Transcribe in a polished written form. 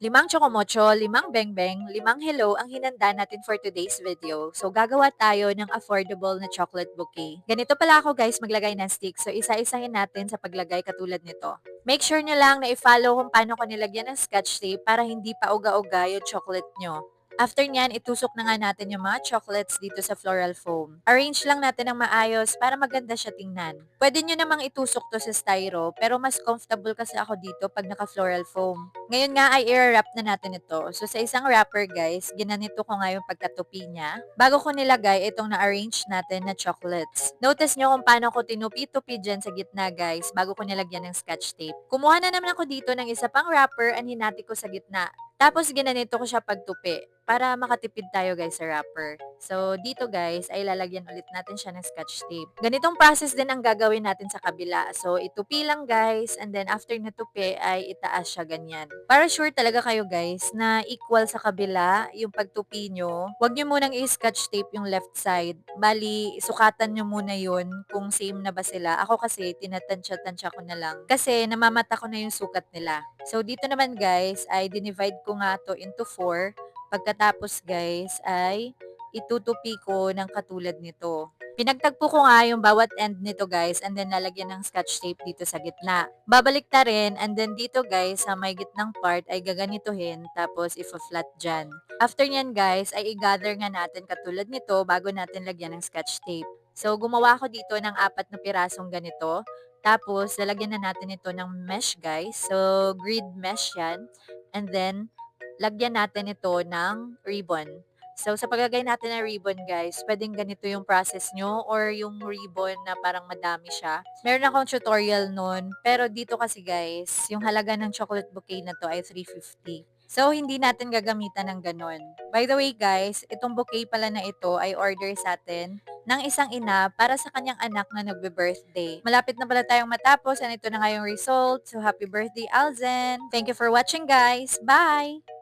Limang chocomocho, limang bengbeng, limang hello ang hinanda natin for today's video. So, gagawa tayo ng affordable na chocolate bouquet. Ganito pala ako guys maglagay ng stick. So, isa-isahin natin sa paglagay katulad nito. Make sure nyo lang na i-follow kung paano ko nilagyan ng scotch tape para hindi pa uga-uga yung chocolate nyo. After nyan, itusok na nga natin yung mga chocolates dito sa floral foam. Arrange lang natin ng maayos para maganda siya tingnan. Pwede nyo namang itusok to sa styro, pero mas comfortable kasi ako dito pag naka-floral foam. Ngayon nga ay i-wrap na natin ito. So sa isang wrapper guys, ginanito ko nga yung pagkatupi niya. Bago ko nilagay itong na-arrange natin na chocolates. Notice nyo kung paano ko tinupi-tupi dyan sa gitna guys, bago ko nilagyan ng scotch tape. Kumuha na naman ako dito ng isa pang wrapper and hinati ko sa gitna. Tapos ginanito ko siya pagtupi para makatipid tayo guys sa wrapper. So dito guys ay lalagyan ulit natin siya ng scotch tape. Ganitong process din ang gagawin natin sa kabila. So itupi lang guys and then after natupi ay itaas siya ganyan. Para sure talaga kayo guys na equal sa kabila yung pagtupi nyo, huwag nyo munang i-scotch tape yung left side. Bali, sukatan nyo muna yun kung same na ba sila. Ako kasi tinatansya-tansya ko na lang kasi namamata ko na yung sukat nila. So dito naman guys ay dinivide ko nga to into 4. Pagkatapos guys ay itutupi ko ng katulad nito. Pinagtagpo ko nga yung bawat end nito guys and then lalagyan ng scotch tape dito sa gitna. Babalik ta rin and then dito guys sa may gitnang part ay gaganituhin tapos ifa-flat dyan. After nyan guys ay i-gather nga natin katulad nito bago natin lagyan ng scotch tape. So gumawa ko dito ng 4 na pirasong ganito. Tapos lalagyan na natin ito ng mesh guys. So grid mesh yan. And then lagyan natin ito ng ribbon. So, sa paglagay natin ng ribbon, guys, pwedeng ganito yung process nyo or yung ribbon na parang madami siya. Meron akong tutorial nun, pero dito kasi, guys, yung halaga ng chocolate bouquet na to ay 350. So, hindi natin gagamitan ng ganon. By the way, guys, itong bouquet pala na ito ay order sa atin ng isang ina para sa kanyang anak na nagbe-birthday. Malapit na pala tayong matapos and ito na nga yung result. So, happy birthday, Alzen! Thank you for watching, guys! Bye!